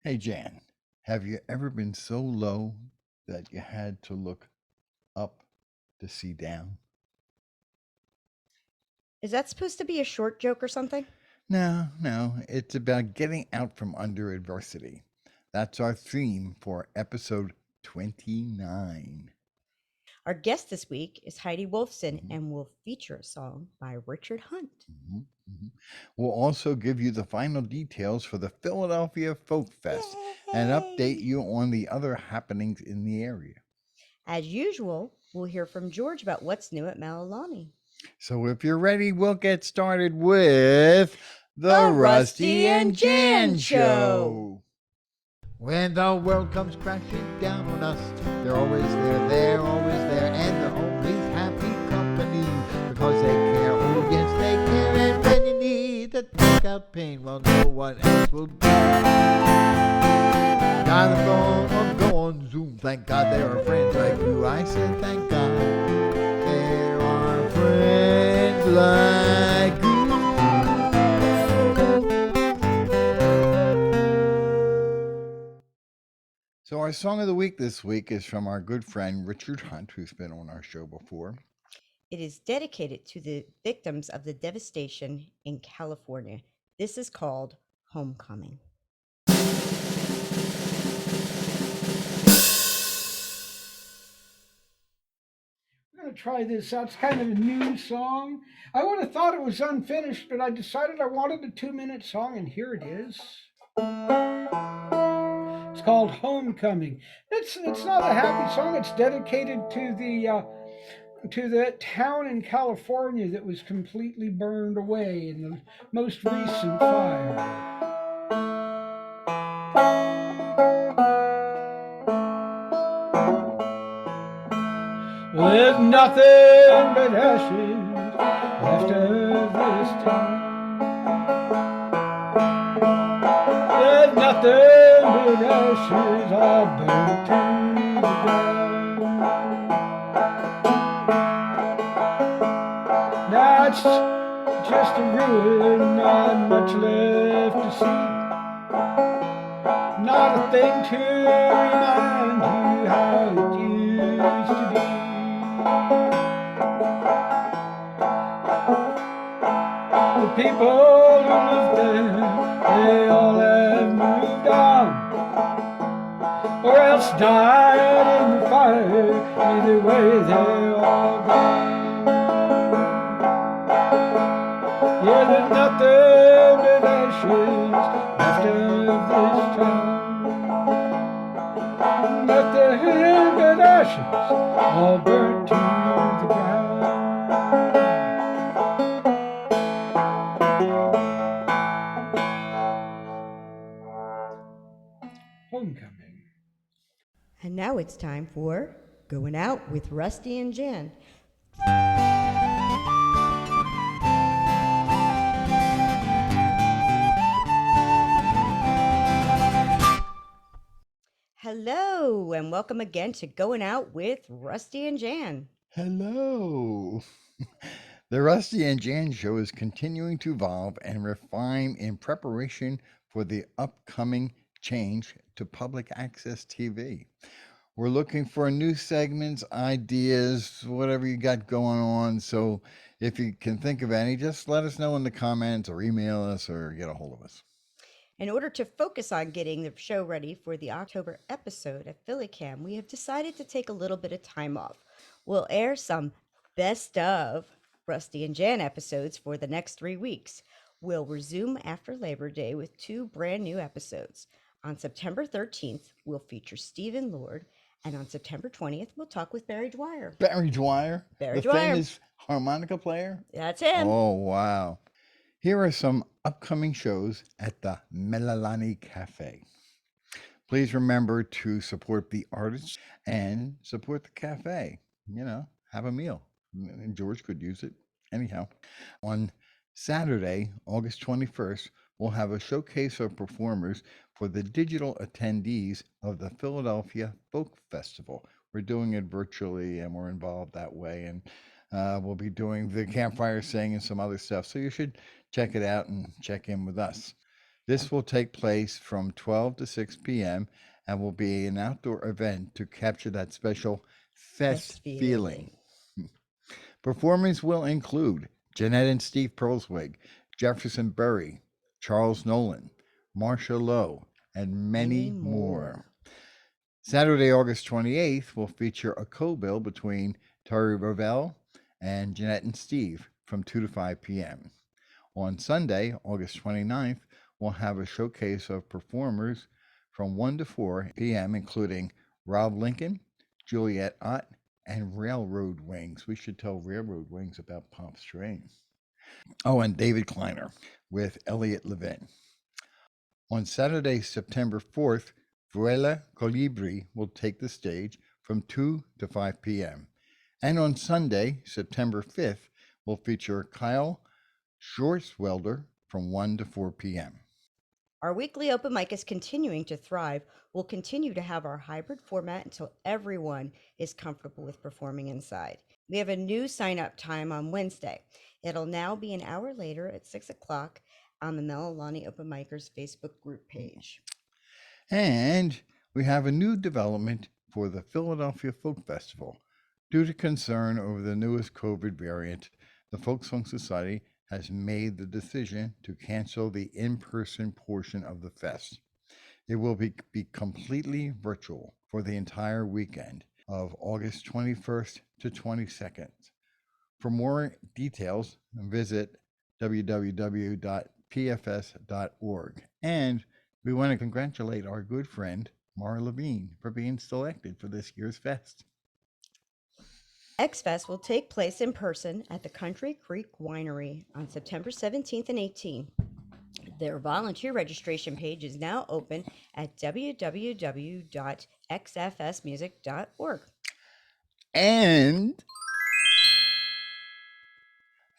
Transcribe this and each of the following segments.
Hey Jan, have you ever been so low that you had to look up to see down? Is that supposed to be a short joke or something? No, no, it's about getting out from under adversity. That's our theme for episode 29. Our guest this week is Heidi Wolfson Mhm, and will feature a song by Richard Hunt. mhm, mhm. We'll also give you the final details for the Philadelphia Folk Fest and update Yay! you on the other happenings in the area. As usual, we'll hear from George about what's new at Malilani. So if you're ready, we'll get started with the The Rusty Rusty and and Jan Jan Show! Show. When the world comes crashing down on us, they're always there, and they're always happy company because they care. Oh yes, they care. And when you need to take out pain, well, no one else will do. Got a phone or go on Zoom. Thank God there are friends like you. I said, thank God there are friends like you. So, our song of the week this week is from our good friend Richard Hunt, who's been on our show before. It is dedicated to the victims of the devastation in California. This is called Homecoming. I'm going to try this out. It's kind of a new song. I would have thought it was unfinished, but I decided I wanted a 2-minute song, and here it is. It's called Homecoming. It's not a happy song. It's dedicated to the town in California that was completely burned away in the most recent fire. With nothing but ashes left of this town. There's nothing but ashes all burnt to the ground. Now it's just a ruin, not much left to see. Not a thing to remind you how it used to be. The people who lived there, they all have moved on, or else died in the fire. Either way, they're all gone. Yeah, there's nothing but ashes left of this town. Nothing but ashes, all burnt to the ground. Homecoming. And now it's time for Going Out with Rusty and Jan. Hello, and welcome again to Going Out with Rusty and Jan. Hello. The Rusty and Jan Show is continuing to evolve and refine in preparation for the upcoming change to public access TV. We're looking for new segments, ideas, whatever you got going on. So if you can think of any, just let us know in the comments or email us or get a hold of us. In order to focus on getting the show ready for the October episode at PhillyCam, we have decided to take a little bit of time off. We'll air some best of Rusty and Jan episodes for the next 3 weeks. We'll resume after Labor Day with two brand new episodes. On September 13th, we'll feature Stephen Lord, and on September 20th, we'll talk with Barry Dwyer. Barry Dwyer, Barry the Dwyer, famous harmonica player. that's him. Oh, wow. Here are some upcoming shows at the Melalani Cafe. Please remember to support the artists and support the cafe. Have a meal. George could use it. Anyhow, on Saturday, August 21st, we'll have a showcase of performers for the digital attendees of the Philadelphia Folk Festival. We're doing it virtually and we're involved that way. And we'll be doing the campfire sing and some other stuff. So you should check it out and check in with us. This will take place from 12 to 6 p.m. and will be an outdoor event to capture that special fest Fest feeling. feeling. Performers will include Jeanette and Steve Pearlswig, Jefferson Berry, Charles Nolan, Marcia Lowe, and Many many more. more. Saturday, August 28th will feature a co-bill between Terry Ravel and Jeanette and Steve from 2 to 5 p.m. On Sunday, August 29th, we'll have a showcase of performers from 1 to 4 p.m., including Rob Lincoln, Juliet Ott, and Railroad Wings. We should tell Railroad Wings about Pop's Train. Oh, and David Kleiner with Elliot Levin. On Saturday, September 4th, Vuela Colibri will take the stage from 2 to 5 p.m. And on Sunday, September 5th, will feature Kyle Schwarzwelder from 1 to 4 p.m. Our weekly open mic is continuing to thrive. We'll continue to have our hybrid format until everyone is comfortable with performing inside. We have a new sign up time on Wednesday. It'll now be an hour later at 6 o'clock on the Melalani Open Micers Facebook group page. And we have a new development for the Philadelphia Folk Festival. Due to concern over the newest COVID variant, the Folk Song Society has made the decision to cancel the in-person portion of the fest. It will be completely virtual for the entire weekend of August 21st to 22nd. For more details, visit www.pfs.org. And we want to congratulate our good friend Mara Levine for being selected for this year's fest. X-Fest will take place in person at the Country Creek Winery on September 17th and 18th. Their volunteer registration page is now open at www.xfsmusic.org. And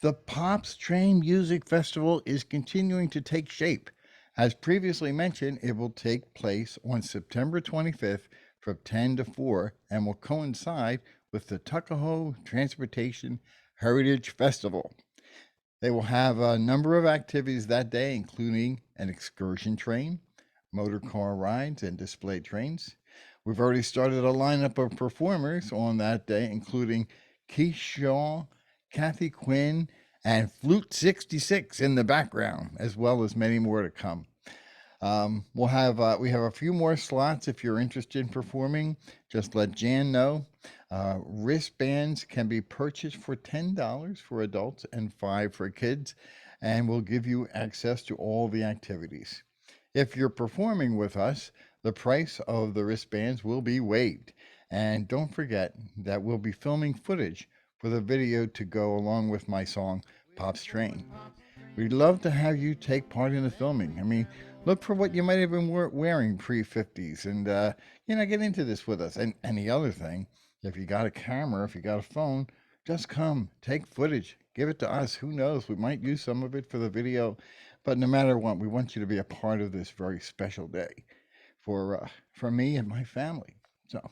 the Pops Train Music Festival is continuing to take shape. As previously mentioned, it will take place on September 25th from 10 to 4 and will coincide with the Tuckahoe Transportation Heritage Festival. They will have a number of activities that day, including an excursion train, motor car rides, and display trains. We've already started a lineup of performers on that day, including Keith Shaw, Kathy Quinn, and Flute 66 in the background, as well as many more to come. We have a few more slots if you're interested in performing. Just let Jan know. Wristbands can be purchased for $10 for adults and $5 for kids, and we'll give you access to all the activities. If you're performing with us, the price of the wristbands will be waived. And don't forget that we'll be filming footage for the video to go along with my song, Pop's Train. We'd love to have you take part in the filming. I mean, look for what you might have been wearing pre-50s and, get into this with us. And the other thing, if you got a camera, if you got a phone, just come, take footage, give it to us. Who knows? We might use some of it for the video. But no matter what, we want you to be a part of this very special day for me and my family. So.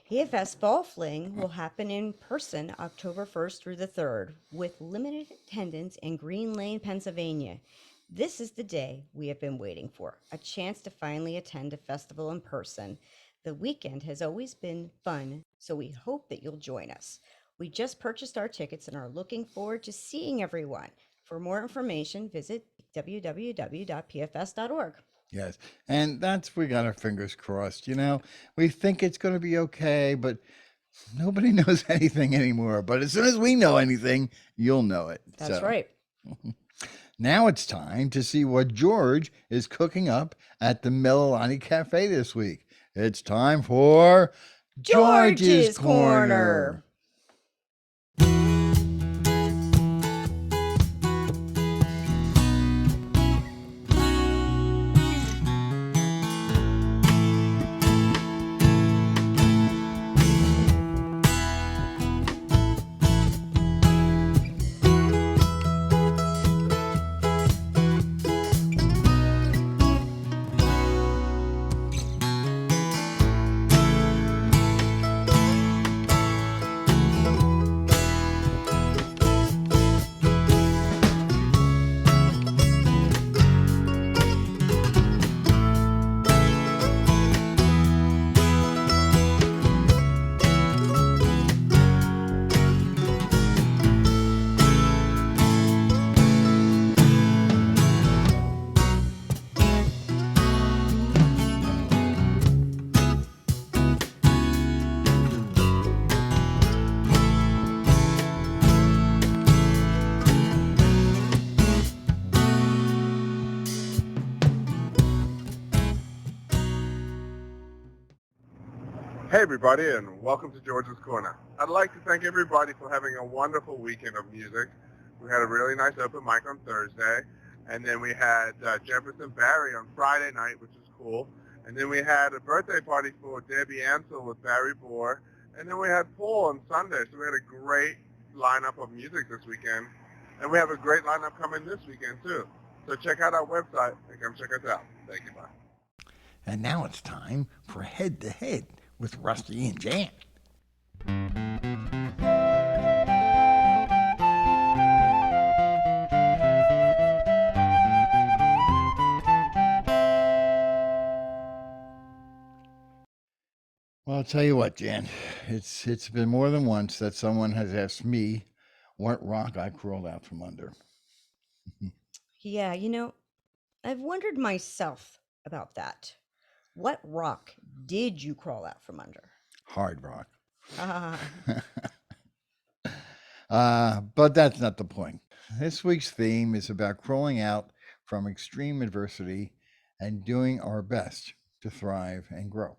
PFS Fall Fling will happen in person October 1st through the 3rd with limited attendance in Green Lane, Pennsylvania. This is the day we have been waiting for, a chance to finally attend a festival in person. The weekend has always been fun, so we hope that you'll join us. We just purchased our tickets and are looking forward to seeing everyone. For more information, visit www.pfs.org. Yes, and we got our fingers crossed. We think it's going to be okay, but nobody knows anything anymore. But as soon as we know anything, you'll know it. That's right. Now it's time to see what George is cooking up at the Melalani Cafe this week. It's time for George's Corner. Hey everybody, and welcome to George's Corner. I'd like to thank everybody for having a wonderful weekend of music. We had a really nice open mic on Thursday, and then we had Jefferson Barry on Friday night, which is cool. And then we had a birthday party for Debbie Ansel with Barry Bohr, and then we had Paul on Sunday. So we had a great lineup of music this weekend, and we have a great lineup coming this weekend too. So check out our website and come check us out. Thank you, bye. And now it's time for Head to Head with Rusty and Jan. Well, I'll tell you what, Jan. It's been more than once that someone has asked me what rock I crawled out from under. Yeah, I've wondered myself about that. What rock did you crawl out from under? Hard rock. Ah, But that's not the point. This week's theme is about crawling out from extreme adversity and doing our best to thrive and grow.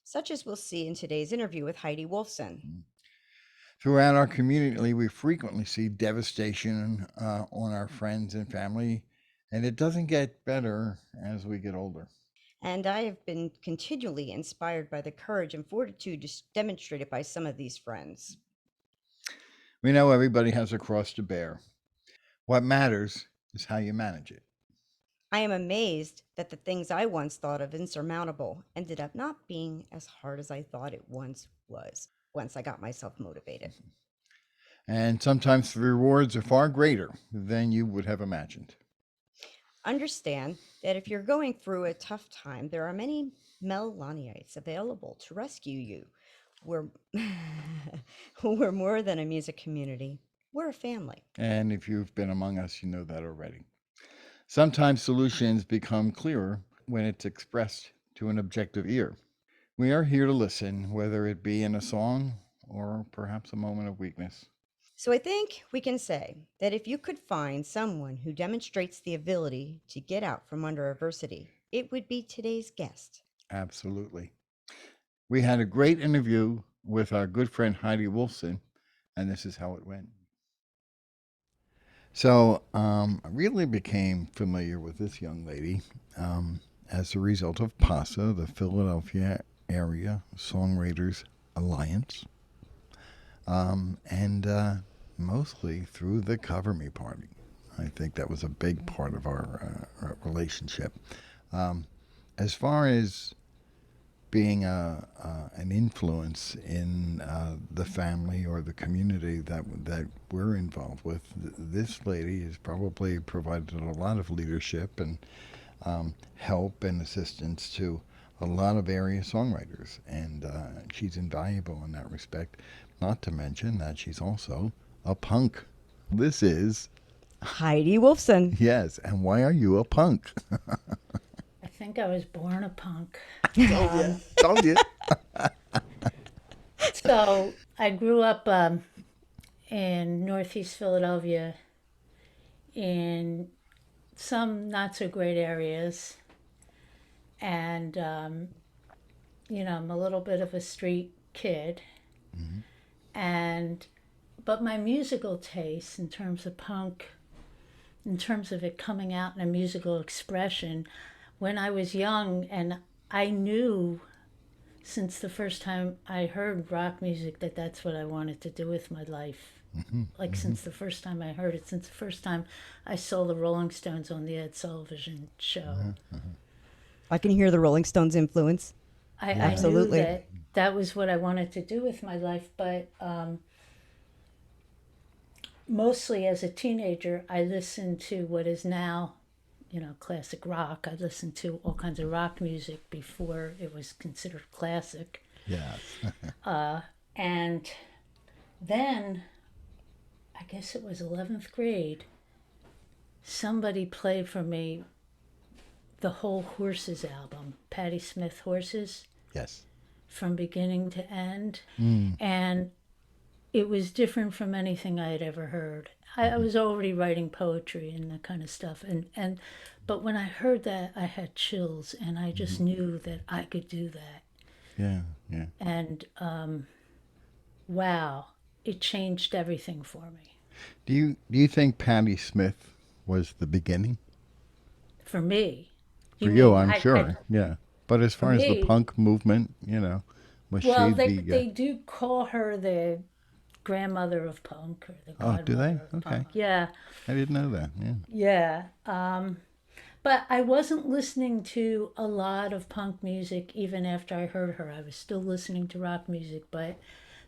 such as we'll see in today's interview with Heidi Wolfson. Throughout our community, we frequently see devastation on our friends and family, and it doesn't get better as we get older. And I have been continually inspired by the courage and fortitude demonstrated by some of these friends. We know everybody has a cross to bear. What matters is how you manage it. I am amazed that the things I once thought of insurmountable ended up not being as hard as I thought it once was, once I got myself motivated. And sometimes the rewards are far greater than you would have imagined. Understand that if you're going through a tough time, there are many Melanites available to rescue you. We're, we're more than a music community, we're a family. And if you've been among us, you know that already. Sometimes solutions become clearer when it's expressed to an objective ear. We are here to listen, whether it be in a song or perhaps a moment of weakness. So I think we can say that if you could find someone who demonstrates the ability to get out from under adversity, it would be today's guest. Absolutely. We had a great interview with our good friend Heidi Wolfson, and this is how it went. So I really became familiar with this young lady as a result of PASA, the Philadelphia Area Songwriters Alliance, and mostly through the Cover Me Party. I think that was a big part of our relationship. As far as being an influence in the family or the community that we're involved with, this lady has probably provided a lot of leadership and help and assistance to a lot of area songwriters, and she's invaluable in that respect. Not to mention that she's also a punk. This is Heidi Wolfson. yes. And why are you a punk? I think I was born a punk. Told you. So I grew up in Northeast Philadelphia in some not so great areas. And, I'm a little bit of a street kid. And, but my musical taste in terms of punk, in terms of it coming out in a musical expression, when I was young, and I knew since the first time I heard rock music that that's what I wanted to do with my life. Since the first time I heard it, since the first time I saw the Rolling Stones on the Ed Sullivan show. I can hear the Rolling Stones influence. I Absolutely. knew that was what I wanted to do with my life, but mostly as a teenager, I listened to what is now, classic rock. I listened to all kinds of rock music before it was considered classic. Yes. And then, I guess it was 11th grade, somebody played for me the whole Horses album, Patti Smith Horses, Yes. from beginning to end. And it was different from anything I had ever heard. I was already writing poetry and that kind of stuff. But when I heard that, I had chills, and I just knew that I could do that. Yeah. Yeah. And wow, it changed everything for me. Do you think Patti Smith was the beginning For me, for you you? mean I'm sure. Yeah. But as for far as the me? punk movement, was Well, she they the? they do call her the grandmother of punk or the Oh, do they? godmother of Okay. punk. Yeah, I didn't know that. Yeah. yeah. But I wasn't listening to a lot of punk music even after I heard her. I was still listening to rock music, but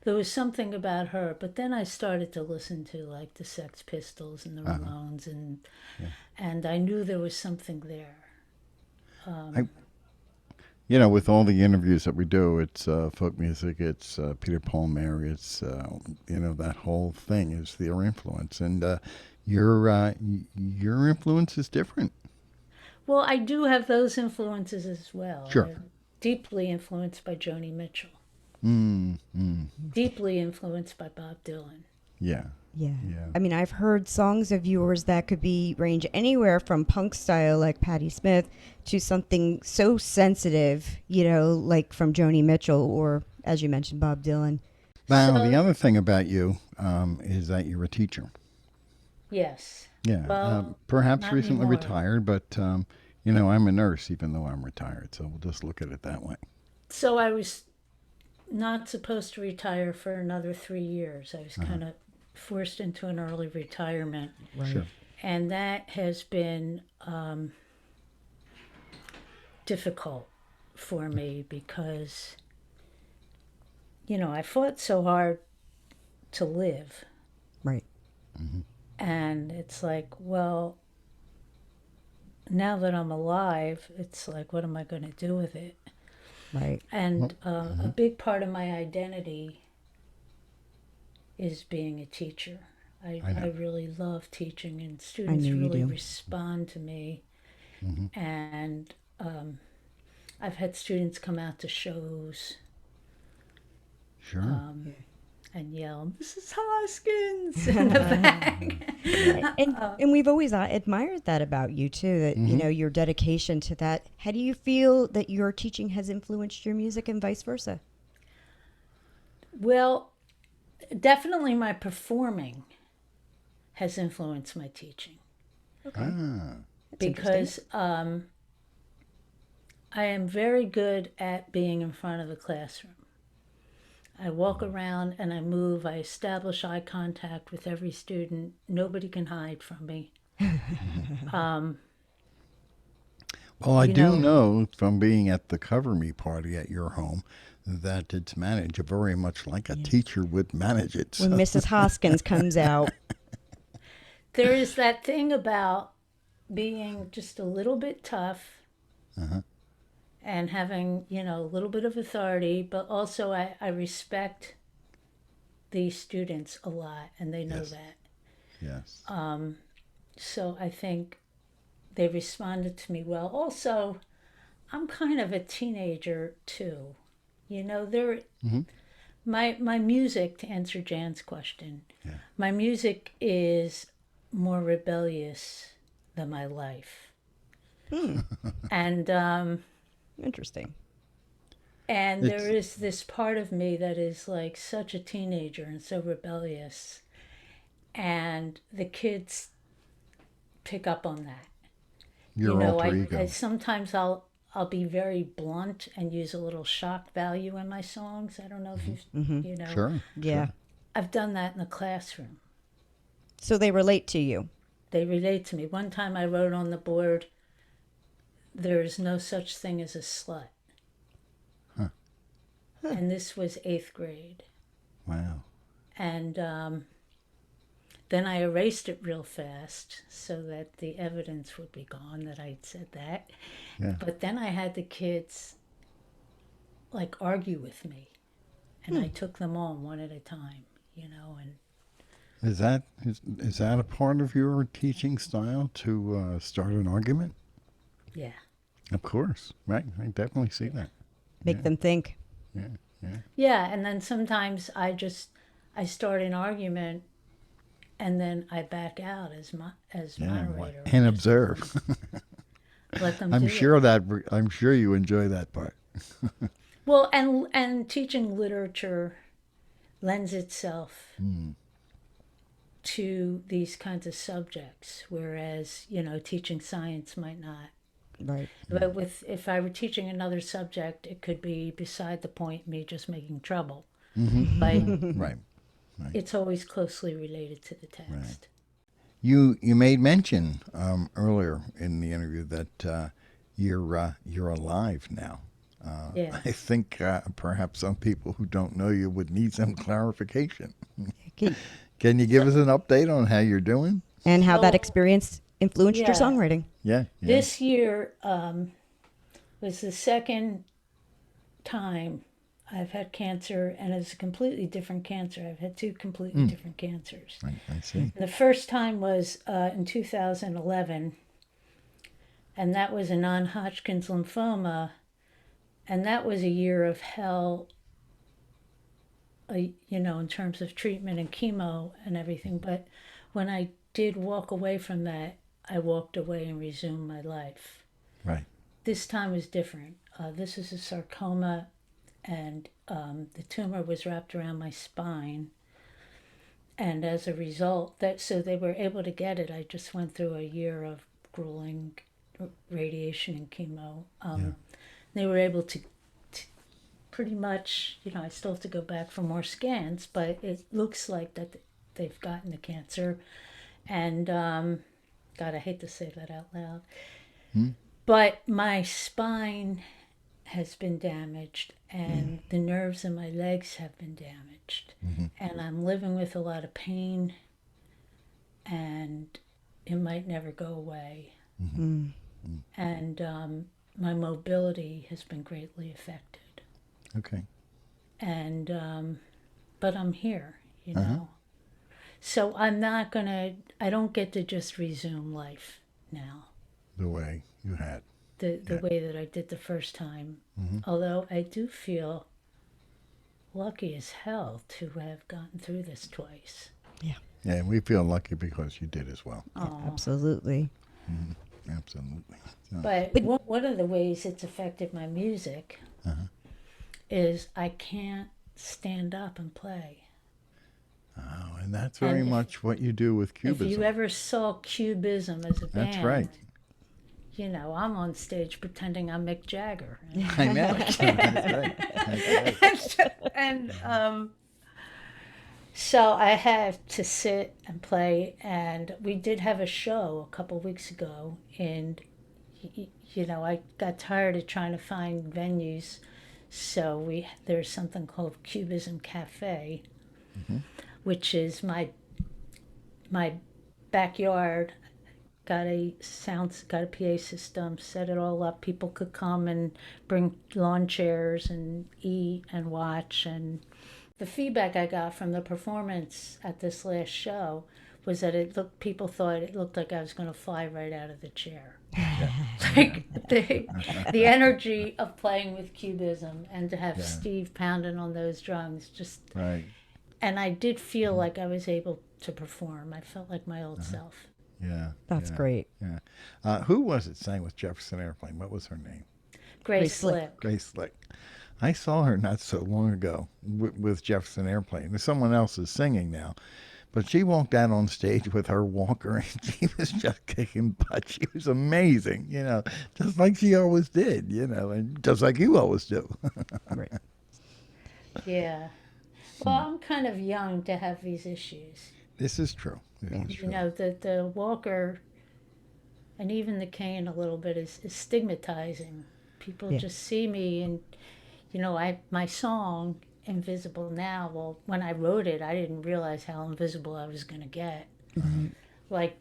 there was something about her. But then I started to listen to like the Sex Pistols and the Uh-huh. Ramones, Yeah. and I knew there was something there. I with all the interviews that we do, it's folk music, it's Peter Paul Mary, it's that whole thing is their influence, and your influence is different. Well, I do have those influences as well. Sure. I'm deeply influenced by Joni Mitchell, Mm, mm, deeply influenced by Bob Dylan. yeah. Yeah. Yeah. I mean, I've heard songs of yours that could be range anywhere from punk style like Patti Smith to something so sensitive, like from Joni Mitchell or, as you mentioned, Bob Dylan. Now, the So, other thing about you is that you're a teacher. yes. Yeah. Well, Perhaps not recently anymore. retired, but I'm a nurse, even though I'm retired. So we'll just look at it that way. So I was not supposed to retire for another 3 years. I was Uh-huh. kind of forced into an early retirement. Right. Sure. And that has been difficult for me because, I fought so hard to live. Right. And it's like, well, now that I'm alive, it's like, what am I going to do with it? Right. And a big part of my identity is being a teacher. I I know. really love teaching, and I students know you really do. respond to me. Hmm. And I've had students come out to shows Sure. and yell, Mrs. Hoskins in the back. And we've always admired that about you too, that your dedication to that. How do you feel that your teaching has influenced your music and vice versa? Well, definitely my performing has influenced my teaching Okay. Ah. That's because I am very good at being in front of the classroom. I walk around and I move. I establish eye contact with every student. Nobody can hide from me. Well, I You do know, know from being at the Cover Me party at your home that it's managed very much like a teacher would manage it. when So, Mrs. Hoskins comes out. there is that thing about being just a little bit tough uh-huh. and having, a little bit of authority, but also I respect these students a lot and they know Yes. that. Yes. So I think they responded to me well. Also, I'm kind of a teenager too. There Hmm. my music, to answer Jan's question, Yeah. my music is more rebellious than my life. And Interesting. and It's there is this part of me that is like such a teenager and so rebellious. And the kids pick up on that. your alter I ego. sometimes I'll be very blunt and use a little shock value in my songs. I don't know if Sure. Yeah. I've done that in the classroom. So they relate to you. They relate to me. One time I wrote on the board, there is no such thing as a slut. Huh. And this was 8th grade. Wow. And then I erased it real fast so that the evidence would be gone that I'd said that. Yeah. But then I had the kids like argue with me. And I took them on one at a time, and Is that a part of your teaching style to start an argument? yeah. Of course. Right. I definitely see that. Make them think. Yeah. Yeah. Yeah, and then sometimes I start an argument and then I back out as Yeah. moderator. And observe. Let them I'm do sure that I'm sure you enjoy that part. Well, and teaching literature lends itself to these kinds of subjects, whereas teaching science might not. Right. But if I were teaching another subject, it could be beside the point, me just making trouble. But Right. it's always closely related to the Right. text. You made mention earlier in the interview that you're alive now. Yeah. I think perhaps some people who don't know you would need some clarification. Can- Can you give us an update on how you're doing? and how that Well, experience influenced your yeah. songwriting. Yeah. Yeah. This year was the second time I've had cancer, and it's a completely different cancer. I've had two completely different cancers. I see. The first time was in 2011, and that was a non-Hodgkin's lymphoma, and that was a year of hell, in terms of treatment and chemo and everything. But when I did walk away from that, I walked away and resumed my life. Right. This time was different. This is a sarcoma, and the tumor was wrapped around my spine. And as a result, so they were able to get it. I just went through a year of grueling radiation and chemo. They were able to pretty much, I still have to go back for more scans, but it looks like that they've gotten the cancer. And God, I hate to say that out loud. But my spine has been damaged, and the nerves in my legs have been damaged. And I'm living with a lot of pain, and it might never go away. And my mobility has been greatly affected. Okay. And but I'm here, So I don't get to just resume life now The way you had. the way that I did the first time. Although I do feel lucky as hell to have gotten through this twice. Yeah. Yeah, we feel lucky because you did as well. Oh. Absolutely. Absolutely. So, But one of the ways it's affected my music is I can't stand up and play. oh, and that's very And if- much what you do with If Cubism. you ever saw Cubism as a band, That's right. I'm on stage pretending I'm Mick Jagger. I know. That's right. That's right. And so I have to sit and play, and we did have a show a couple weeks ago, and I got tired of trying to find venues, so there's something called Cubism Cafe, which is my backyard. Got a PA system, set it all up. People could come and bring lawn chairs and eat and watch. And the feedback I got from the performance at this last show was that people thought it looked like I was going to fly right out of the chair. Like the energy of playing with Cubism, and to have Steve pounding on those drums, just Right. and I did feel like I was able to perform. I felt like my old self. Yeah. That's yeah, great. Yeah. Who was it sang with Jefferson Airplane? What was her name? Grace Slick. Slick. Grace Slick. I saw her not so long ago with Jefferson Airplane. There's someone else is singing now. But she walked out on stage with her walker and she was just kicking butt. She was amazing, just like she always did, and just like you always do. Right. Yeah. Well, I'm kind of young to have these issues. This is true. This is true. The walker and even the cane a little bit is stigmatizing. People just see me, and my song Invisible Now, well, when I wrote it, I didn't realize how invisible I was going to get. Like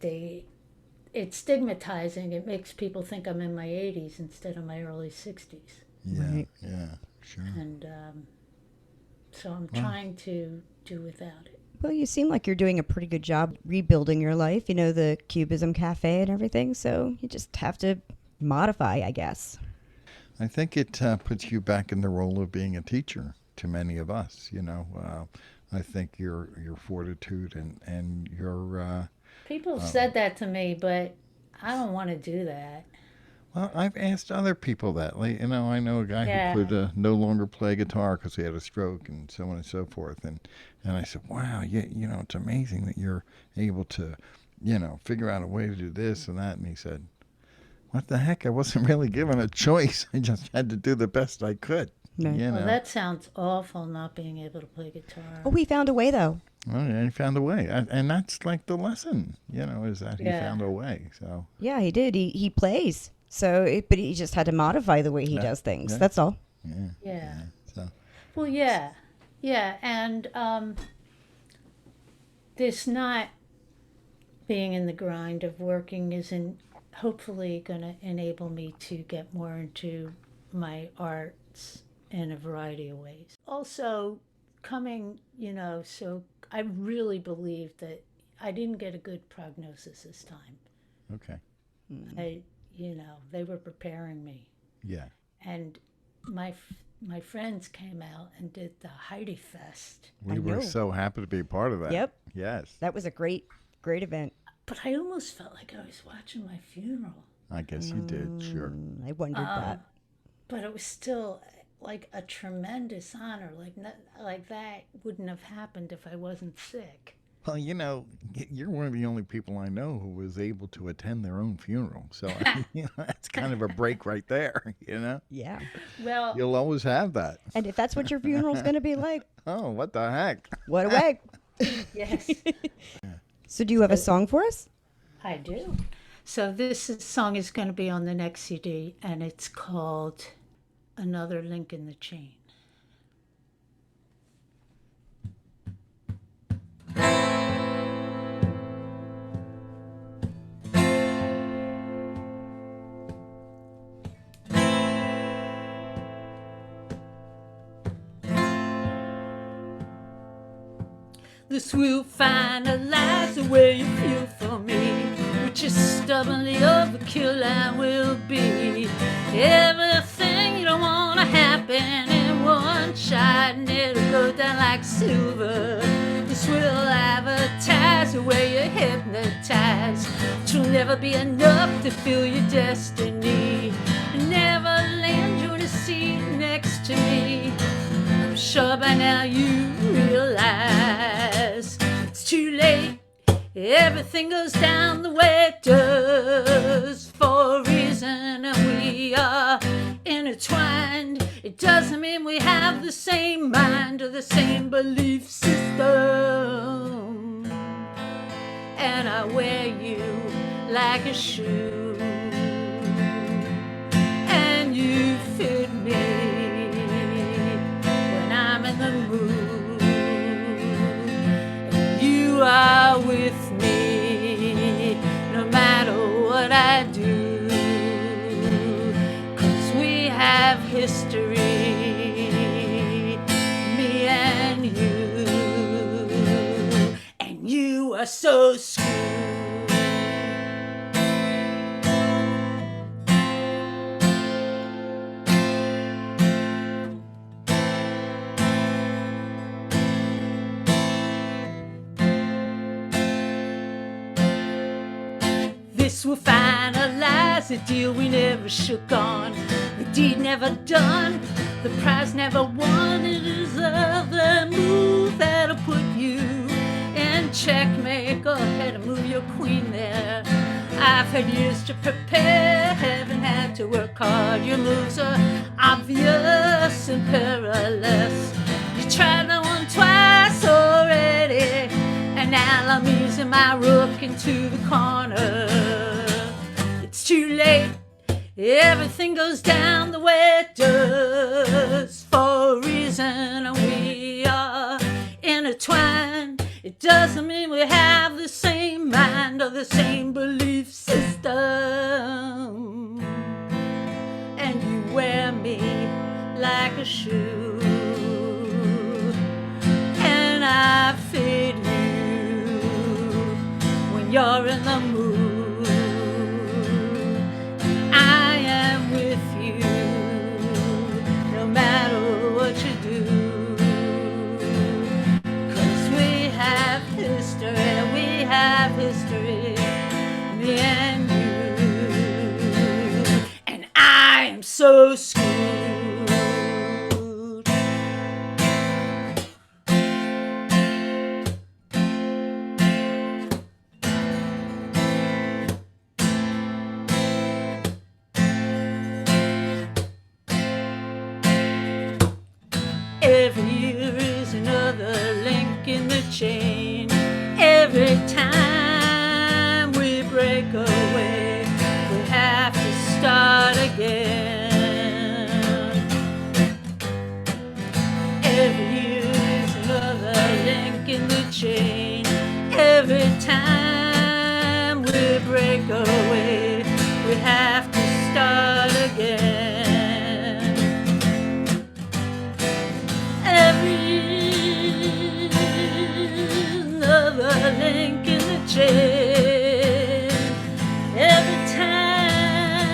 it's stigmatizing. It makes people think I'm in my 80s instead of my early 60s. Yeah, Right. yeah, sure. And so I'm trying to do without it. Well, you seem like you're doing a pretty good job rebuilding your life, the Cubism Cafe and everything. So you just have to modify, I guess. I think it puts you back in the role of being a teacher to many of us. I think your fortitude and your People have said that to me, but I don't want to do that. Well, I've asked other people that. Like, I know a guy Yeah. who could no longer play guitar because he had a stroke and so on and so forth. And I said, wow, it's amazing that you're able to, figure out a way to do this and that. And he said, what the heck? I wasn't really given a choice. I just had to do the best I could. Right. You Well, know. that sounds awful not being able to play Oh, guitar. he found a way though. Well, yeah, he found a way, and that's like the lesson, is that he Yeah. found a way. So Yeah, he did. He plays. But he just had to modify the way he Yeah, does things. yeah. That's all. yeah, Yeah. so Well, yeah. Yeah. And this not being in the grind of working isn't hopefully going to enable me to get more into my arts in a variety of ways. Also, coming, so I really believe that I didn't get a good prognosis this time. okay, They were preparing me. yeah. And my friends came out and did the Heidi Fest. We I were know. so happy to be a part of that. Yep. Yes. That was a great event. But I almost felt like I was watching my funeral. I guess you did. Sure. I wondered that. But it was still like a tremendous honor. Like that wouldn't have happened if I wasn't sick. Well, you're one of the only people I know who was able to attend their own funeral. So that's kind of a break right there. Yeah. Well, You'll always have that. And if that's what your funeral's going to be like, Oh, what the heck? what a way. yes, So do you have a song for us? I do. So song is going to be on the next CD, and it's called Another Link in the Chain. This will finalize the way you feel for me, which is stubbornly overkill and will be everything you don't want to happen in one shot, and it'll go down like silver. This will advertise the way you're hypnotized. It'll never be enough to fill your destiny. Never land you in a seat next to me. I'm sure by now you realize it's too late. Everything goes down the way it does for a reason, and we are intertwined. It doesn't mean we have the same mind or the same belief system. And I wear you like a shoe, and you fit me when I'm in the mood, and you are with me no matter what I do, 'cause we have history, me and you are so screwed. This will finalize the deal we never shook on, the deed never done, the prize never won. It is the move that'll put you in checkmate. Go ahead and move your queen there. I've had years to prepare, haven't had to work hard. Your moves are obvious and perilous. You tried that one twice already, and now I'm using my rook into the corner. It's too late. Everything goes down the way it does for a reason, and we are intertwined. It doesn't mean we have the same mind or the same belief system. And you wear me like a shoe, and I fit you when you're in the mood. I am with you no matter what you do, 'cause we have history, me and you, so screwed. Every year is another link in the chain. Every time we break away, we have to start again. Every year is another link in the chain. Every time we break away, we have to start again. Another link in the chain. Every time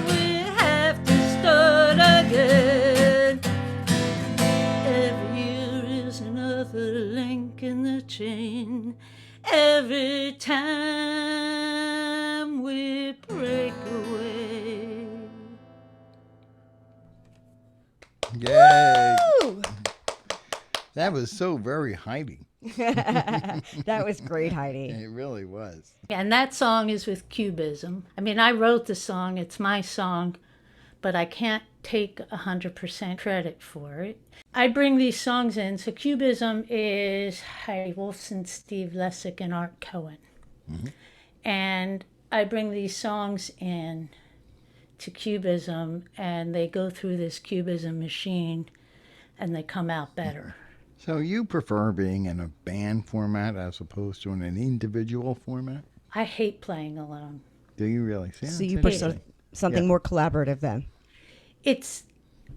we have to start again. Every year is another link in the chain. Every time we break away. Yay! Woo! That was so very Heidi. That was great, Heidi. It really was. And that song is with Cubism. I mean, I wrote the song, it's my song, but I can't take 100% credit for it. I bring these songs in. So Cubism is Heidi Wolfson, Steve Lessick, and Art Cohen. Mm-hmm. And I bring these songs in to Cubism, and they go through this Cubism machine, and they come out better. So you prefer being in a band format as opposed to in an individual format? I hate playing alone. Do you really? See, So that's you prefer interesting. something Yeah. more collaborative then?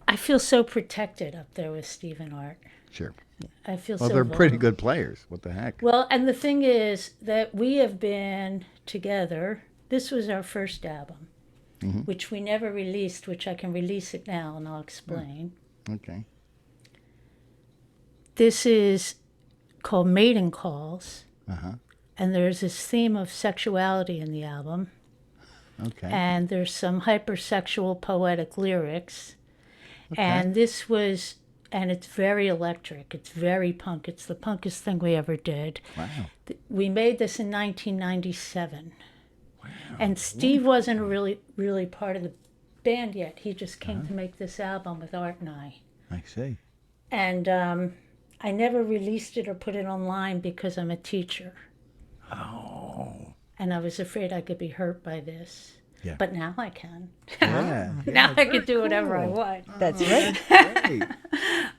I feel so protected up there with Steve and Art. Sure. I feel Well, so they're pretty vulnerable. good players. What the heck? Well, and the thing is that we have been together. This was our first album, which we never released, which I can release it now and I'll explain. Okay. This is called Maiden Calls, Uh-huh. and there's this theme of sexuality in the album, Okay. and there's some hypersexual poetic lyrics. And this was, and it's very electric, it's very punk, it's the punkest thing we ever did. Wow. We made this in 1997. Wow. And Steve wasn't really part of the band yet. He just came to make this album with Art and I. I see. And I never released it or put it online because I'm a teacher. Oh. And I was afraid I could be hurt by this. Yeah. But now I can. Yeah. Now I can do whatever I want. That's right. Great.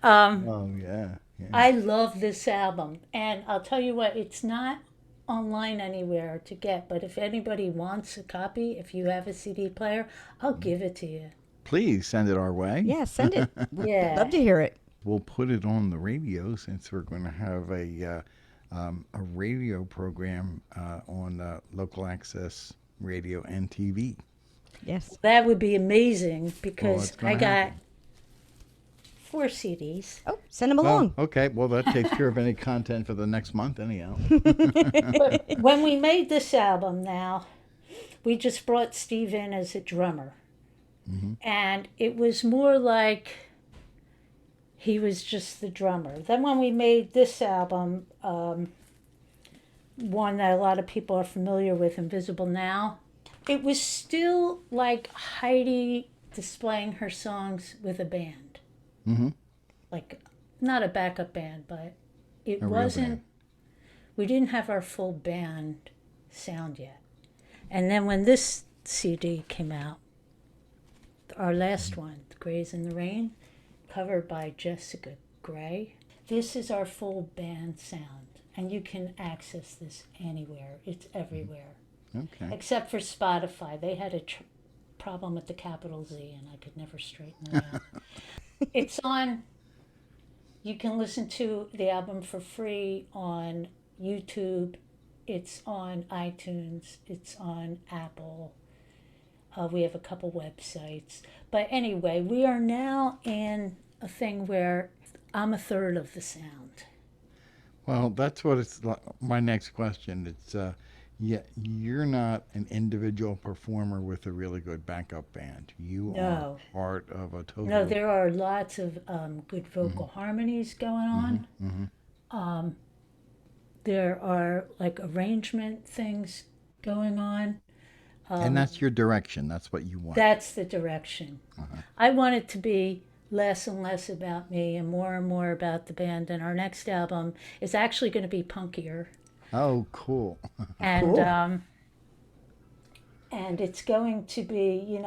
Oh, yeah. Yeah. I love this album. And I'll tell you what, it's not online anywhere to get, but if anybody wants a copy, if you have a CD player, I'll give it to you. Please send it our way. Yeah, send it. We'd Yeah. love to hear it. We'll put it on the radio since we're going to have a radio program on local access radio and TV. Yes. That would be amazing because it's gonna I got happen. 4 CDs. Oh, send them along. Oh, okay. Well, that takes care of any content for the next month, anyhow. But when we made this album now, we just brought Steve in as a drummer. And it was more like he was just the drummer. Then when we made this album, one that a lot of people are familiar with, Invisible Now, it was still like Heidi displaying her songs with a band. Mhm. Like, not a backup band, but it A real wasn't, band. we didn't have our full band sound yet. And then when this CD came out, our last one, Grays in the Rain, covered by Jessica Gray, this is our full band sound. And you can access this anywhere. It's everywhere. Okay. Except for Spotify. They had a problem with the capital Z, and I could never straighten it out. It's on, you can listen to the album for free on YouTube. It's on iTunes. It's on Apple. We have a couple websites. But anyway, we are now in a thing where I'm a third of the sound. Well, that's what it's like. My next question. It's Yeah, you're not an individual performer with a really good backup band. You are No, part of a no, total. there are lots of good Hmm. vocal harmonies going Hmm. on. Hmm. There are like arrangement things going on. And that's your direction. That's what you want. That's the direction. Uh-huh. I want it to be less and less about me and more about the band. And our next album is actually going to be punkier. Oh, cool. And Cool. and it's going to be,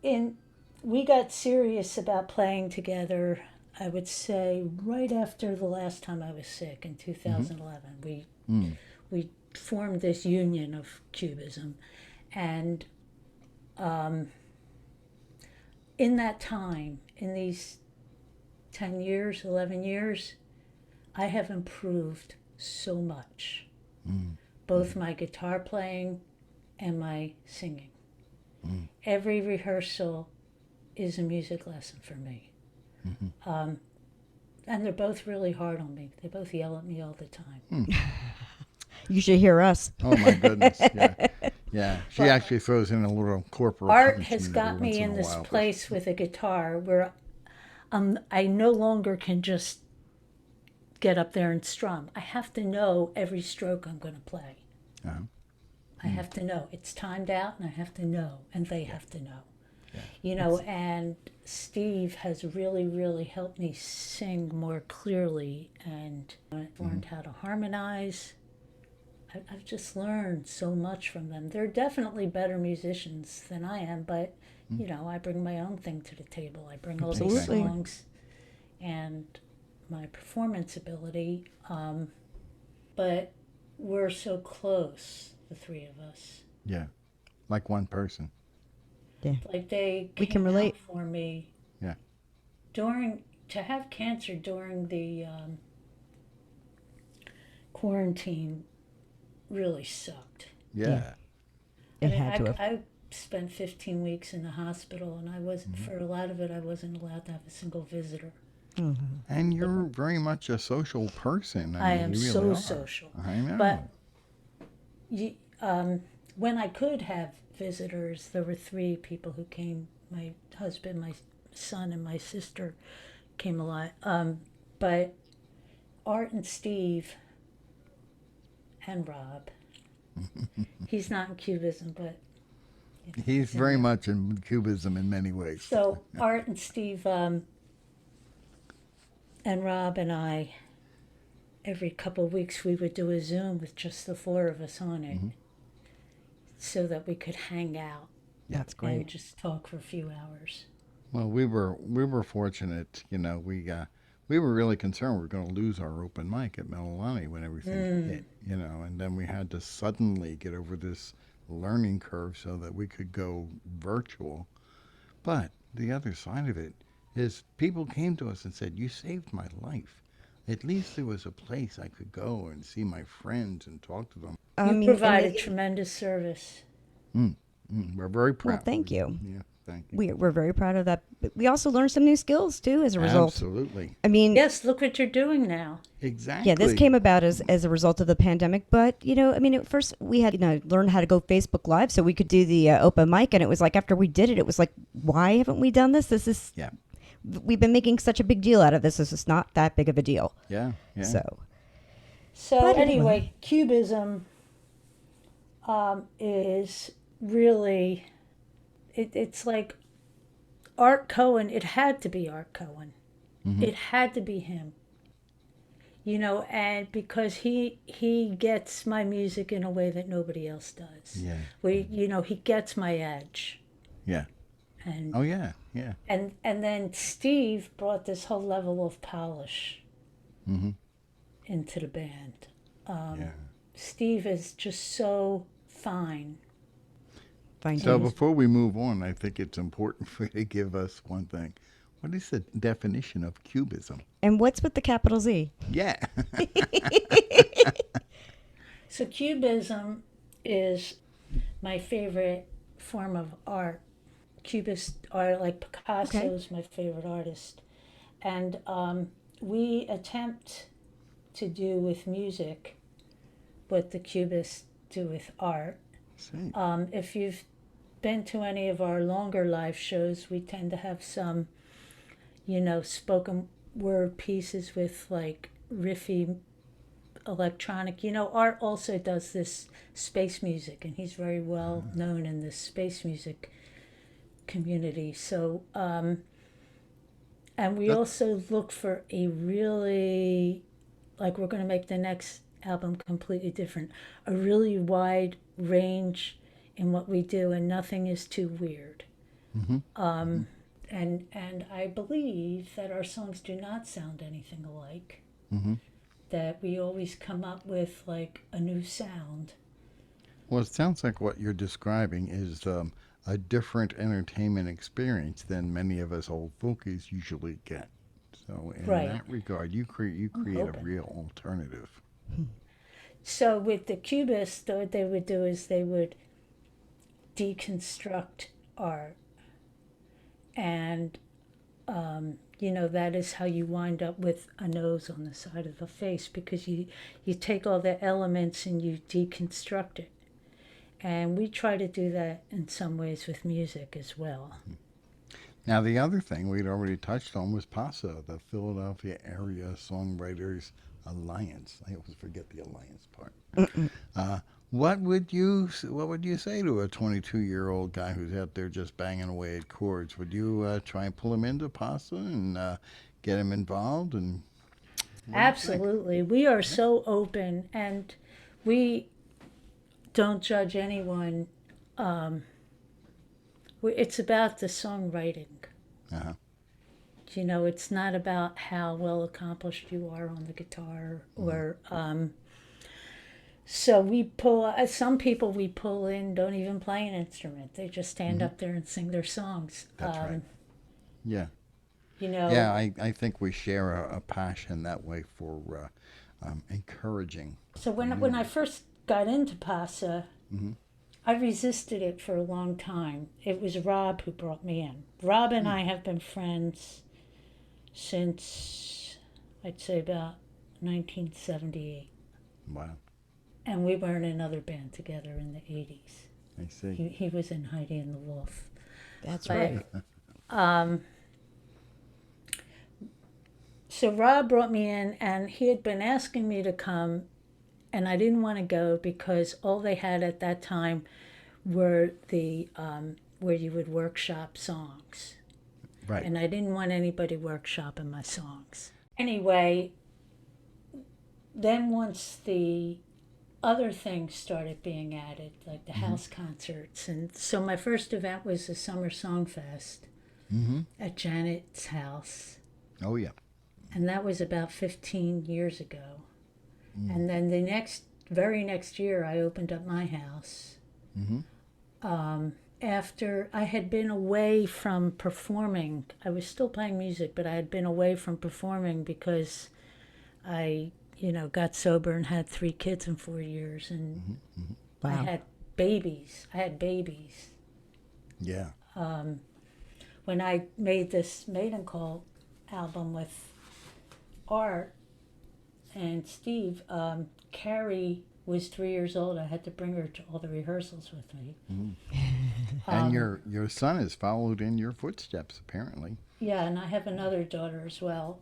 in we got serious about playing together. I would say right after the last time I was sick in Hmm. 2011. Mm. We formed this union of cubism, and in that time, in these 10 years, 11 years, I have improved so much, Mm. both my guitar playing and my singing. Mm. Every rehearsal is a music lesson for me. Hmm. And they're both really hard on me. They both yell at me all the time. Mm. You should hear us. Oh my goodness. Yeah. Yeah. She But actually throws in a little corporal art has punishment every got once me in a in this while. But place with a guitar where I no longer can just get up there and strum. I have to know every stroke I'm going to play. uh I have to know. It's timed out and I have to know, and they have to know. yeah. And Steve has really, really helped me sing more clearly, and I've learned how to harmonize. I've just learned so much from them. They're definitely better musicians than I am, but I bring my own thing to the table. I bring all these Exactly. Absolutely. songs and my performance ability, but we're so close, the three of us. Yeah. Like one person. Yeah. Like they We can came out relate. for me Yeah. during to have cancer during the quarantine really sucked. Yeah. It had to have. I spent 15 weeks in the hospital, and I wasn't for a lot of it. I wasn't allowed to have a single visitor. And you're very much a social person. I I mean, am you really so are. social, I know. but you, when I could have visitors, there were three people who came. My husband, my son, and my sister came a lot. But Art and Steve and Rob. He's not in Cubism, but He's in very there. much in Cubism in many ways. So Art and Steve and Rob and I, every couple of weeks, we would do a Zoom with just the four of us on it, so that we could hang out That's and great. just talk for a few hours. Well, we were fortunate. We were really concerned we were going to lose our open mic at Melilani when everything hit. And then we had to suddenly get over this learning curve so that we could go virtual. But the other side of it is people came to us and said, "You saved my life." At least there was a place I could go and see my friends and talk to them. I You mean, and provided tremendous service. Mm, we're very well, proud. thank you. Yeah, thank you. We're very proud of that. But we also learned some new skills too as a result. Absolutely. I mean, Yes, look what you're doing now. Exactly. yeah, this came about as a result of the pandemic. But I mean, at first we had learn how to go Facebook Live so we could do the open mic, and it was like after we did it, it was like, why haven't we done this? Yeah. We've been making such a big deal out of this. This is not that big of a deal. Yeah. Yeah. So But anyway, Cubism is really it's like Art Cohen. It had to be Art Cohen. It had to be him. And because he gets my music in a way that nobody else does. Yeah. He gets my edge. Yeah. And Oh yeah. Yeah. and then Steve brought this whole level of polish Mm-hmm. into the band. Yeah. Steve is just so fine. Fine So tunes. before we move on, I think it's important for you to give us one thing. What is the definition of cubism? And what's with the capital Z? Yeah. So Cubism is my favorite form of art. Cubist art, like Picasso's my favorite artist. And we attempt to do with music what the Cubists do with art. See. If you've been to any of our longer live shows, we tend to have some, spoken word pieces with like riffy electronic. Art also does this space music, and he's very well known in the space music community. So, and we That- also look for a really, like, we're going to make the next album completely different, a really wide range in what we do, and nothing is too weird. And I believe that our songs do not sound anything alike. That we always come up with like a new sound. Well, it sounds like what you're describing is a different entertainment experience than many of us old folkies usually get. So, in Right. that regard, you create a hoping. real alternative. So with the cubists, what they would do is they would deconstruct art, and that is how you wind up with a nose on the side of the face, because you take all the elements and you deconstruct it. And we try to do that in some ways with music as well. Now, the other thing we'd already touched on was PASA, the Philadelphia Area Songwriters Alliance. I always forget the alliance part. What would you say to a 22-year-old guy who's out there just banging away at chords? Would you try and pull him into PASA and get him involved? And what do you think? Absolutely. We are so open, and we don't judge anyone. It's about the songwriting. Uh-huh. It's not about how well accomplished you are on the guitar, or so we pull some people we pull in don't even play an instrument. They just stand up there and sing their songs. That's right. Yeah. You know, Yeah, I think we share a passion that way for encouraging. so when I first got into PASA, I resisted it for a long time. It was Rob who brought me in. Rob and I have been friends since, I'd say, about 1978. Wow, And we were in another band together in the 80s. I see. He was in Heidi and the Wolf. That's But, right. So Rob brought me in, and he had been asking me to come, and I didn't want to go because all they had at that time were the where you would workshop songs, Right. and I didn't want anybody workshopping my songs. Anyway, then once the other things started being added, like the house concerts, and so my first event was the Summer Song Fest at Janet's house. Oh, yeah. And that was about 15 years ago. And then the very next year, I opened up my house. After I had been away from performing, I was still playing music, but I had been away from performing because I, got sober and had 3 kids in 4 years. And I Wow. had babies. Yeah. When I made this Maiden Call album with Art and Steve, Carrie was 3 years old. I had to bring her to all the rehearsals with me. And your son has followed in your footsteps, apparently. Yeah, and I have another daughter as well.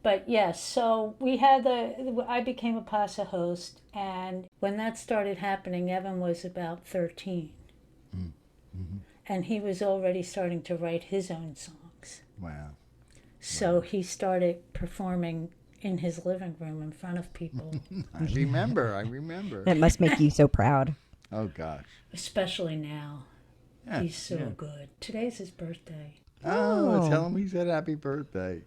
But yes, so we had I became a PASA host, and when that started happening, Evan was about 13. And he was already starting to write his own songs. Wow. So he started performing in his living room in front of people, I remember. That must make you so proud. Oh, gosh. especially now. Yeah, He's so yeah. good. Today's his birthday. Oh, tell him he said happy birthday.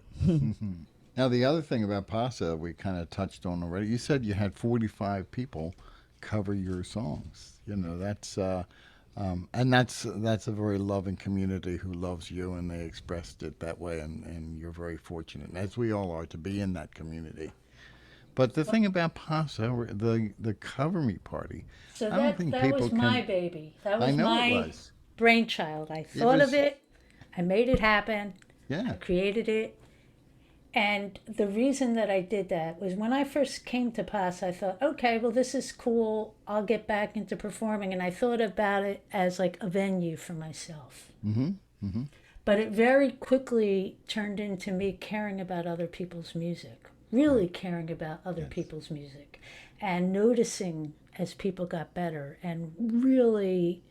Now, the other thing about PASA we kind of touched on already, you said you had 45 people cover your songs. That's and that's a very loving community who loves you, and they expressed it that way, and you're very fortunate, as we all are, to be in that community. But the thing about PASA, the Cover Me party, So I don't think that people was can. my baby. That I was know my it was. brainchild. I thought was- of it. I made it happen. Yeah. I created it. And the reason that I did that was when I first came to PAS, I thought, okay, well, this is cool. I'll get back into performing. And I thought about it as like a venue for myself. Mm-hmm. Mm-hmm. But it very quickly turned into me caring about other people's music, really caring about other Yes. people's music, and noticing as people got better and really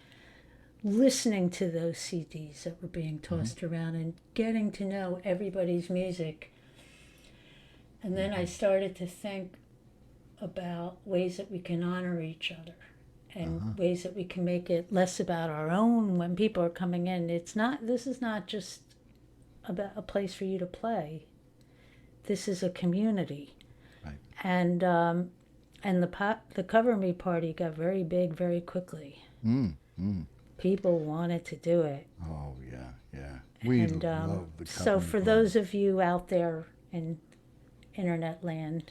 listening to those CDs that were being tossed around and getting to know everybody's music. And then I started to think about ways that we can honor each other and ways that we can make it less about our own when people are coming in. This is not just about a place for you to play. This is a community. Right. And the Cover Me party got very big very quickly. People wanted to do it. Oh, yeah, yeah. We And love the so Cover Me for party. those of you out there in internet land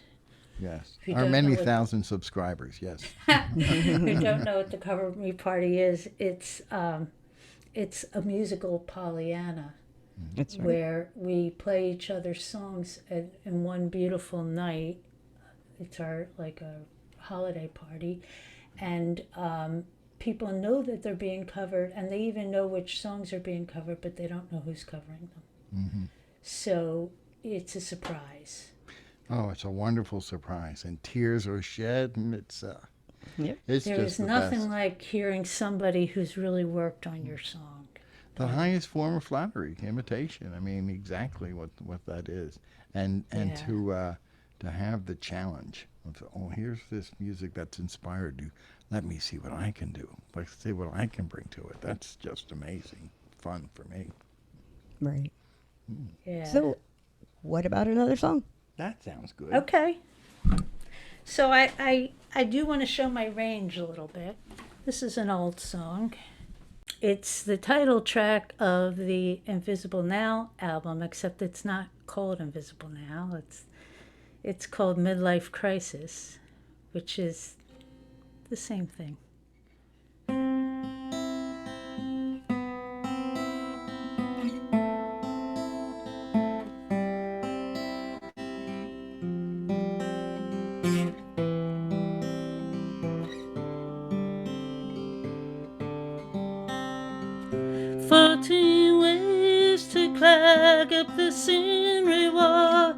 Yes. who Our don't many know what- thousand subscribers, yes. who don't know what the Cover Me party is, it's a musical Pollyanna That's right. where we play each other's songs in one beautiful night. It's our like a holiday party, and people know that they're being covered, and they even know which songs are being covered, but they don't know who's covering them. So it's a surprise. Oh, it's a wonderful surprise. And tears are shed, and it's Yep. it's There just is the nothing best. like hearing somebody who's really worked on your song. The highest form of flattery, imitation. I mean, exactly what that is. And Yeah. to have the challenge of, oh, here's this music that's inspired you. Let me see what I can do. Let's see what I can bring to it. That's just amazing. Fun for me. Right. Yeah. So, what about another song? That sounds good. Okay. So I do want to show my range a little bit. This is an old song. It's the title track of the Invisible Now album, except it's not called Invisible Now. It's called Midlife Crisis, which is the same thing. To clag up the scenery wall,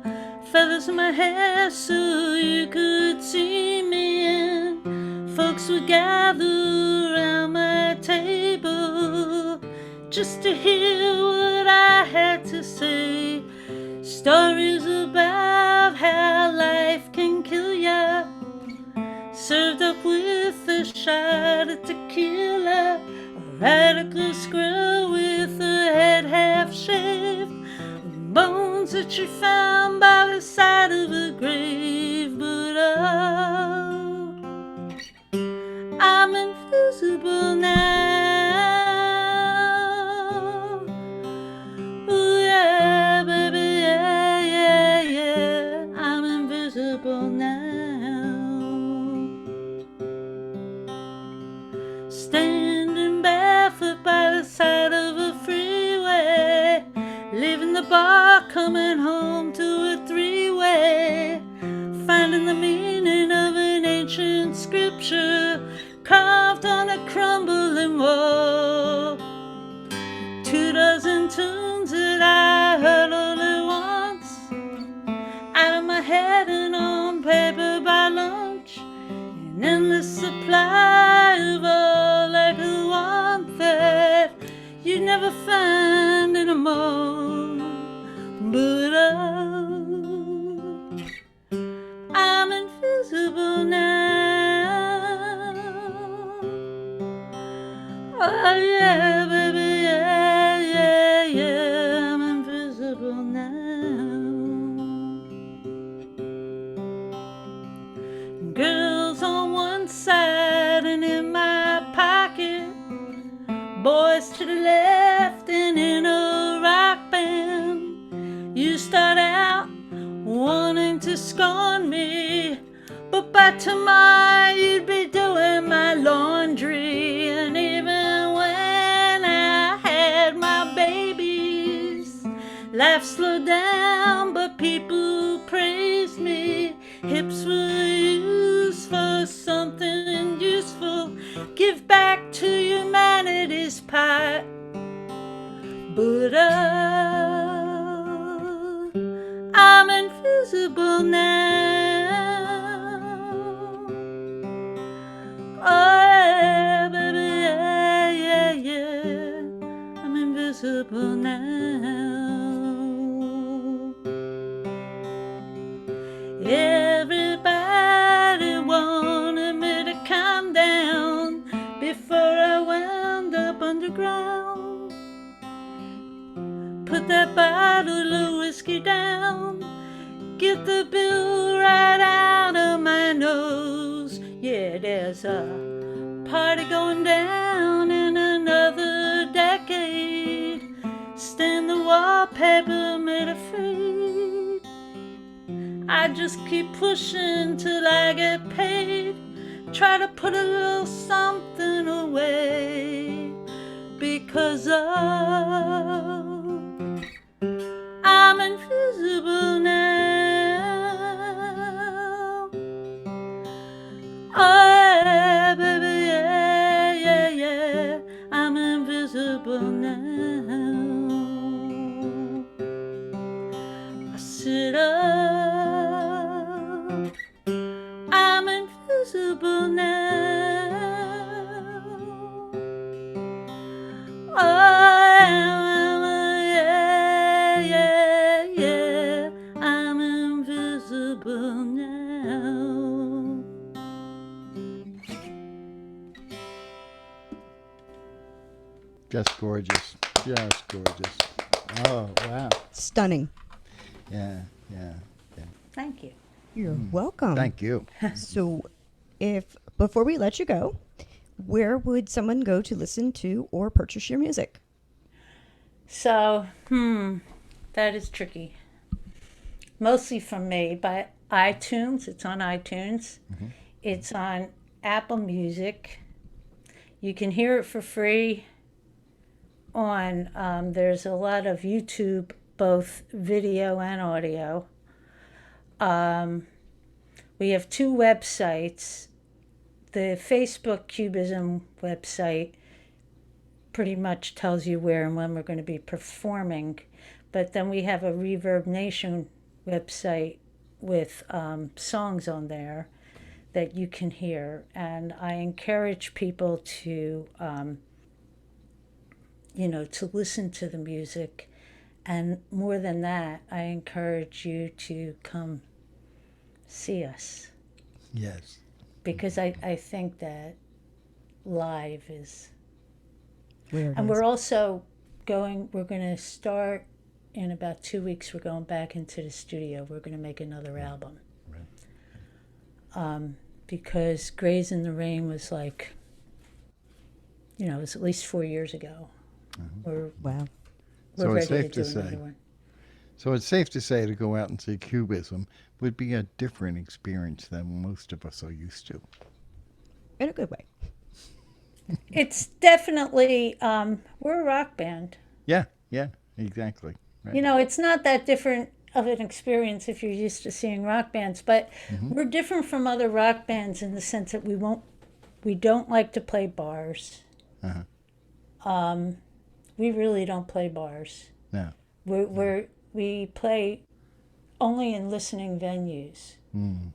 feathers in my hair so you could see me, and folks would gather around my table just to hear what I had to say. Stories about how life can kill ya, served up with a shot of tequila. Radical squirrel with a head half shaved, bones that she found by the side of a grave. But oh, I'm invisible now. Ooh, yeah, baby, yeah, yeah, yeah. I'm invisible now. Standing barefoot by the side of a freeway, leaving the bar, coming home to a three-way, finding the meaning of an ancient scripture carved on a crumbling wall. 24 tunes that I heard only once, out of my head and on paper by lunch, an endless supply of all I could want that you'd never find in a mall. But oh, I'm invisible now. Oh yeah, baby, yeah, yeah, yeah, I'm invisible now. Girls on one side and in my pocket, boys to the left and in a rock band. You start out wanting to scorn me, but by tomorrow you'd be doing my laundry. And even when I had my babies, life slowed down, but people this pot. But I'm invisible now. Oh, baby, yeah, yeah, yeah. I'm invisible now. Everybody wanted me to calm down before I wound up underground. Put that bottle of whiskey down, get the bill right out of my nose. Yeah, there's a party going down in another decade. Stain the wallpaper made of fade. I just keep pushing till I get paid. Try to put a little something away because I'm invisible now. Oh, yeah, baby, yeah, yeah, yeah. I'm invisible now. I sit up. I'm invisible now. Oh, yeah, yeah, yeah. I'm invisible now. Just gorgeous. Just gorgeous. Oh, wow. Stunning. Yeah, yeah. Thank you. You're welcome. Thank you. So, if before we let you go, where would someone go to listen to or purchase your music? So, that is tricky. Mostly from me, by iTunes. It's on iTunes. It's on Apple Music. You can hear it for free on, there's a lot of YouTube, both video and audio. We have two websites. The Facebook Cubism website pretty much tells you where and when we're going to be performing. But then we have a Reverb Nation website with songs on there that you can hear. And I encourage people to, to listen to the music. And more than that, I encourage you to come see us. Yes. Because I think that live is. Where it And is. we're also we're going to start in about 2 weeks. We're going back into the studio. We're going to make another album. Right. Because Grays in the Rain was like, it was at least 4 years ago. We're Wow. So ready it's safe to to do another say. one. So it's safe to say to go out and see Cubism would be a different experience than most of us are used to. In a good way. It's definitely, we're a rock band. Yeah, exactly. Right. It's not that different of an experience if you're used to seeing rock bands, but we're different from other rock bands in the sense that we don't like to play bars. We really don't play bars. No. We play only in listening venues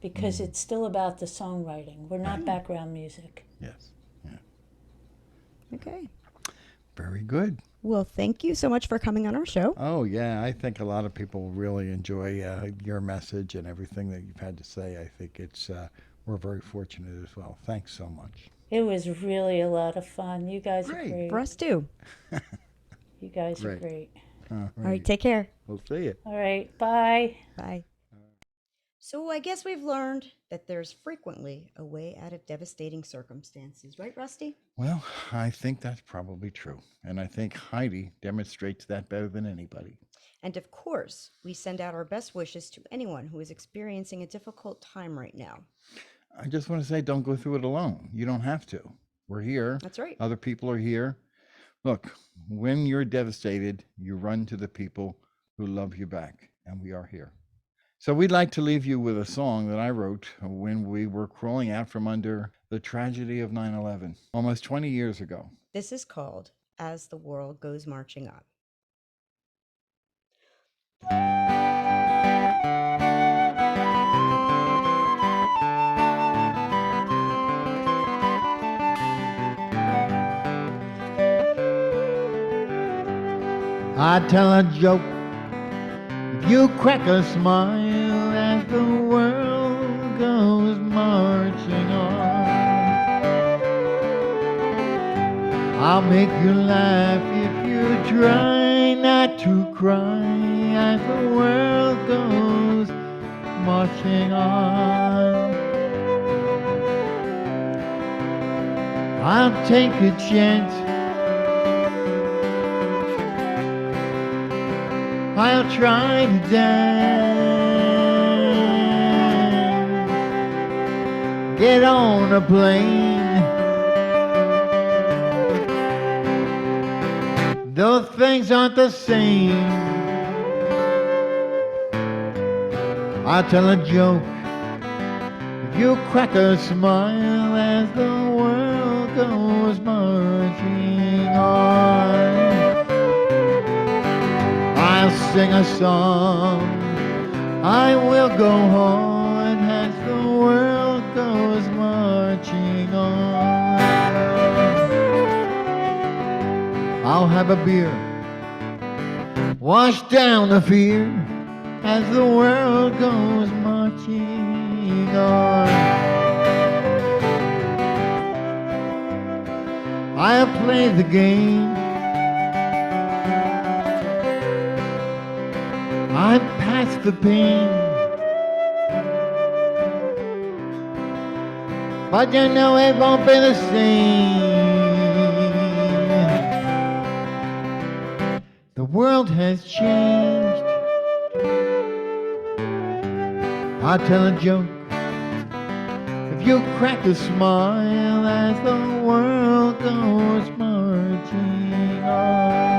because it's still about the songwriting. We're not background music. Yes. Yeah. Okay. Very good. Well, thank you so much for coming on our show. Oh, yeah. I think a lot of people really enjoy your message and everything that you've had to say. I think we're very fortunate as well. Thanks so much. It was really a lot of fun. You guys are Great. great. For us too. You guys are Great. great. All right, take care. We'll see you. All right, bye. Bye. So I guess we've learned that there's frequently a way out of devastating circumstances, right, Rusty? Well, I think that's probably true. And I think Heidi demonstrates that better than anybody. And of course, we send out our best wishes to anyone who is experiencing a difficult time right now. I just want to say don't go through it alone. You don't have to. We're here. That's right. Other people are here. Look, when you're devastated, you run to the people who love you back, and we are here. So we'd like to leave you with a song that I wrote when we were crawling out from under the tragedy of 9/11 almost 20 years ago. This is called as the world goes marching on. I tell a joke, if you crack a smile as the world goes marching on. I'll make you laugh if you try not to cry as the world goes marching on. I'll take a chance. I'll try to dance. Get on a plane. Those things aren't the same. I tell a joke. If you crack a smile as the world goes marching on. I'll sing a song. I will go on as the world goes marching on. I'll have a beer, wash down the fear as the world goes marching on. I'll play the game. I'm past the pain. But you know it won't be the same. The world has changed. I tell a joke. If you crack a smile as the world goes marching on.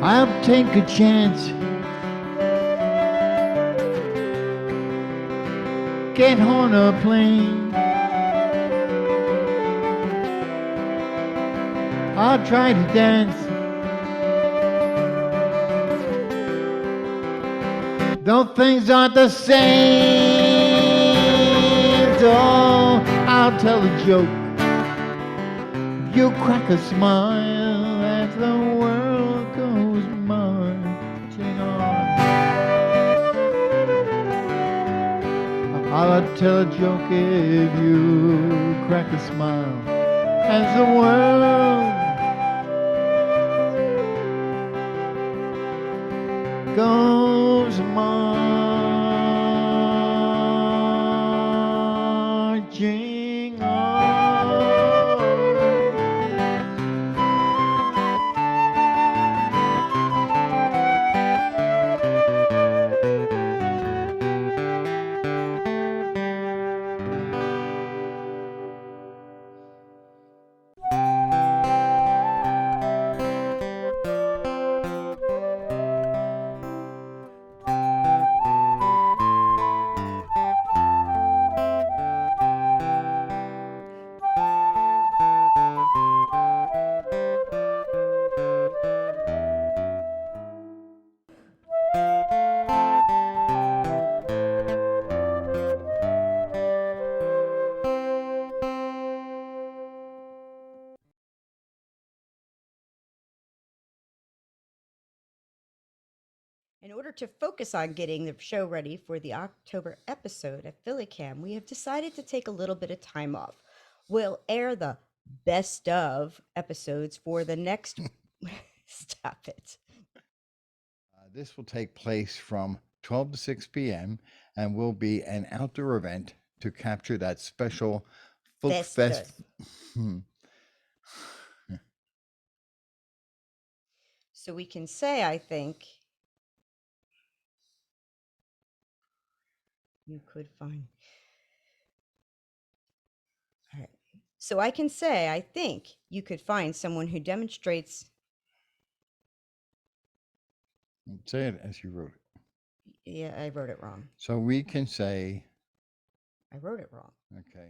I'll take a chance. Get on a plane. I'll try to dance. Though things aren't the same. So I'll tell a joke. You crack a smile as the world goes marching on. I'll tell a joke if you crack a smile as the world goes marching on. In order to focus on getting the show ready for the October episode at PhillyCam, we have decided to take a little bit of time off. We'll air the best of episodes for the next. Stop it. This will take place from 12 to 6 p.m. and will be an outdoor event to capture that special folk Best fest. of. So we can say, I think you could find. All right. So I can say, I think you could find someone who demonstrates. Say it as you wrote it. Yeah, I wrote it wrong. So we can say, I wrote it wrong. okay.